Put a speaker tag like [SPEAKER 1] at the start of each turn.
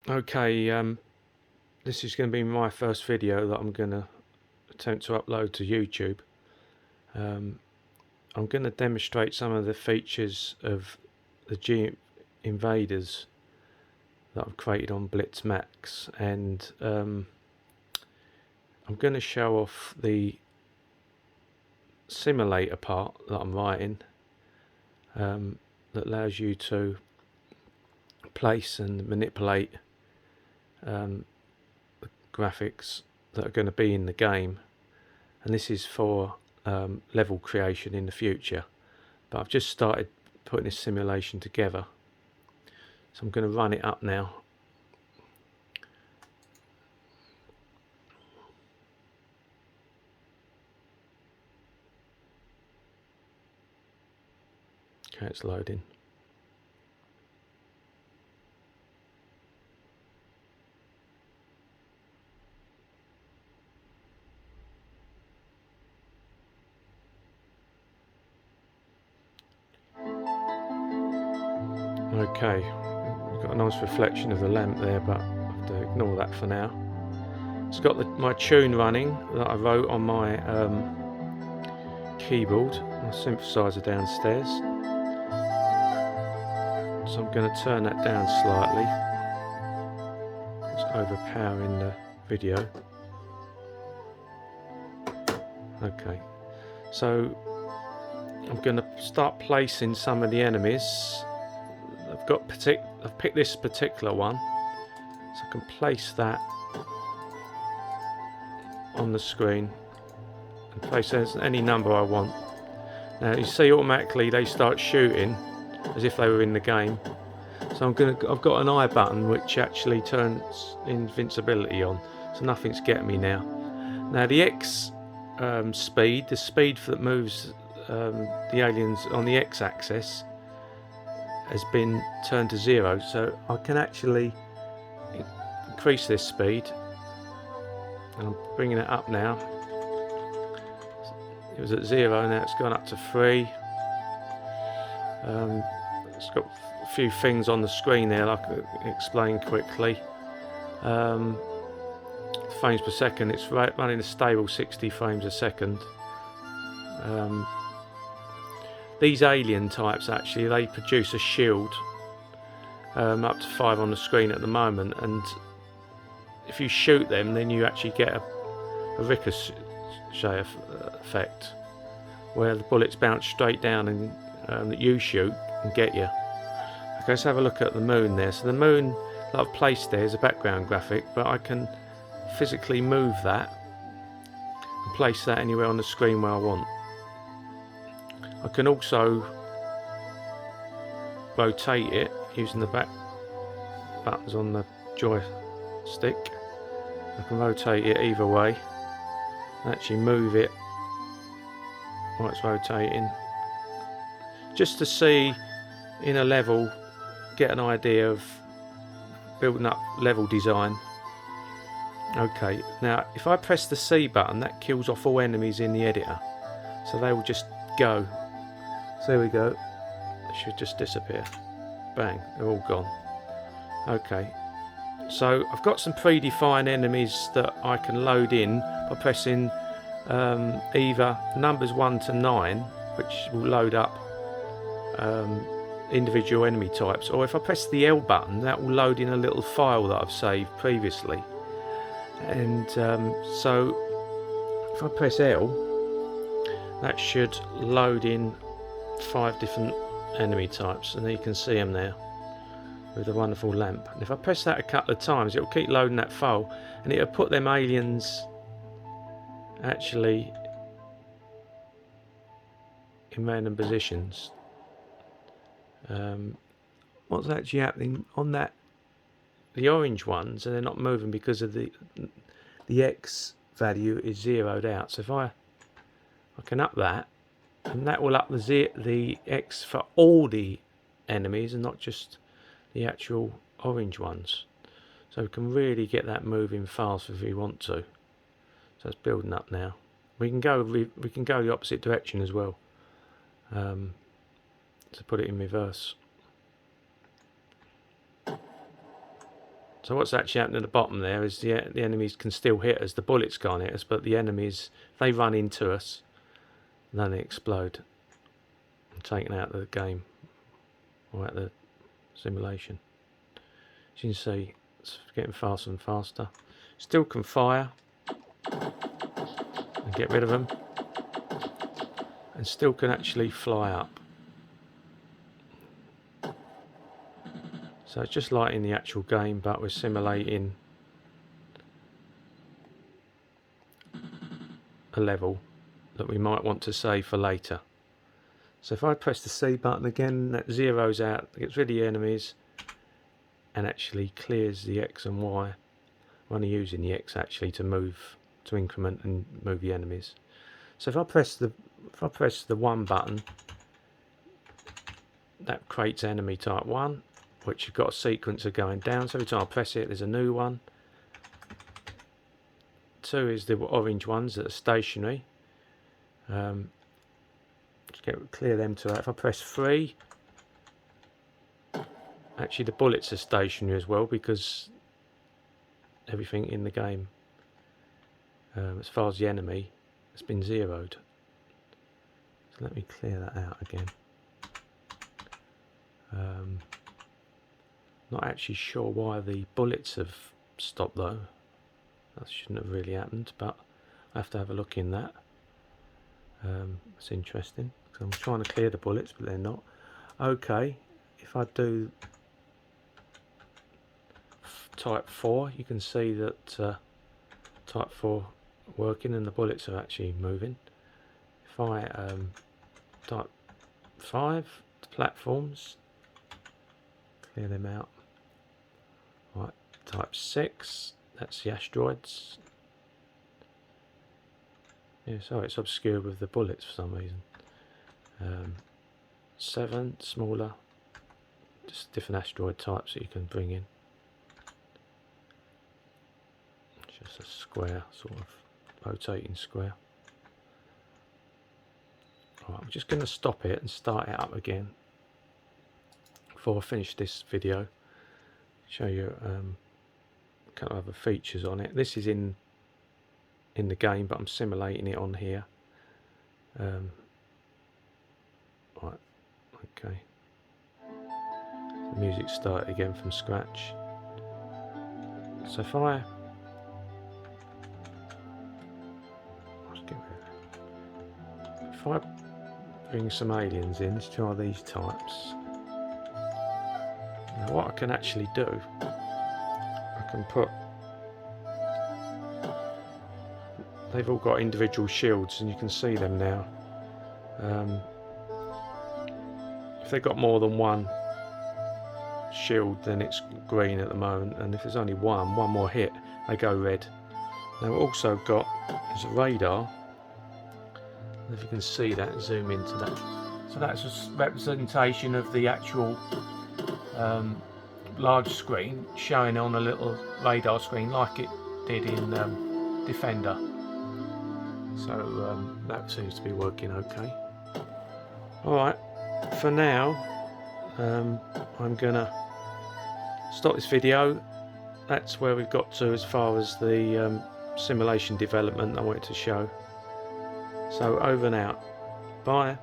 [SPEAKER 1] Okay, this is going to be my first video that I'm going to attempt to upload to YouTube. I'm going to demonstrate some of the features of the Invaders that I've created on BlitzMax, and I'm going to show off the simulator part that I'm writing, that allows you to place and manipulate the graphics that are going to be in the game, and this is for level creation in the future. But I've just started putting this simulation together, so I'm going to run it up now. Okay, it's loading. Okay, we've got a nice reflection of the lamp there, but I have to ignore that for now. It's got my tune running that I wrote on my keyboard, my synthesizer downstairs. So I'm going to turn that down slightly. It's overpowering the video. Okay, so I'm going to start placing some of the enemies. I've picked this particular one, so I can place that on the screen and place any number I want. Now you see automatically they start shooting as if they were in the game. So I've got an I button which actually turns invincibility on, so nothing's getting me now. Now the X speed, the speed that moves the aliens on the X axis, has been turned to 0, so I can actually increase this speed, and I'm bringing it up now. It was at 0, now it's gone up to 3. It's got a few things on the screen there I can explain quickly. Frames per second, it's running a stable 60 frames a second. These alien types, actually, they produce a shield, up to 5 on the screen at the moment, and if you shoot them then you actually get a ricochet effect where the bullets bounce straight down and that you shoot and get you. Okay, let's have a look at the moon there. So the moon that I've placed there is a background graphic, but I can physically move that and place that anywhere on the screen where I want. I can also rotate it using the back buttons on the joystick. I can rotate it either way and actually move it while it's rotating, just to see in a level, get an idea of building up level design. Okay, now if I press the C button, that kills off all enemies in the editor, so they will just go. So there we go, they should just disappear. Bang, they're all gone. Okay, so I've got some predefined enemies that I can load in by pressing either numbers 1 to 9, which will load up individual enemy types, or if I press the L button, that will load in a little file that I've saved previously. And so if I press L, that should load in 5 different enemy types, and there you can see them there with the wonderful lamp. And if I press that a couple of times, it will keep loading that file, and it will put them aliens actually in random positions. What's actually happening on that, the orange ones, and they're not moving because of the X value is zeroed out. So if I can up that, and that will up the X for all the enemies and not just the actual orange ones. So we can really get that moving fast if we want to. So it's building up now. We can go the opposite direction as well, to put it in reverse. So So what's actually happening at the bottom there is the enemies can still hit us. The bullets can't hit us, but the enemies, if they run into us, then they explode. And taken out of the game, or out of the simulation. As you can see, it's getting faster and faster. Still can fire and get rid of them, and still can actually fly up. So it's just like in the actual game, but we're simulating a level that we might want to save for later. So if I press the C button again, that zeroes out, gets rid of the enemies, and actually clears the X and Y. I'm only using the X actually to move, to increment and move the enemies. So if I press the 1 button, that creates enemy type 1, which you've got a sequence of going down. So every time I press it, there's a new one. 2 is the orange ones that are stationary. Just clear them to that. If I press 3, actually the bullets are stationary as well, because everything in the game, as far as the enemy, has been zeroed. So let me clear that out again. Not actually sure why the bullets have stopped though. That shouldn't have really happened, but I have to have a look in that. It's interesting, because I'm trying to clear the bullets, but they're not. Okay, if I do type 4, you can see that type 4 working and the bullets are actually moving. If I type 5, the platforms, clear them out. Right, type 6, that's the asteroids. Yeah, sorry, it's obscured with the bullets for some reason. 7, smaller, just different asteroid types that you can bring in. Just a square, sort of rotating square. Alright, I'm just going to stop it and start it up again before I finish this video. Show you a couple of other features on it. This is in the game, but I'm simulating it on here. Right, okay. The music started again from scratch. So if I bring some aliens in, let's try these types. Now what I can actually do, I can put, they've all got individual shields and you can see them now. If they've got more than one shield, then it's green at the moment, and if there's only one more hit, they go red. Now we've also got, there's a radar, if you can see that, zoom into that. So that's a representation of the actual large screen showing on a little radar screen like it did in Defender. So that seems to be working okay. Alright, for now I'm gonna stop this video. That's where we've got to as far as the simulation development I wanted to show. So over and out. Bye.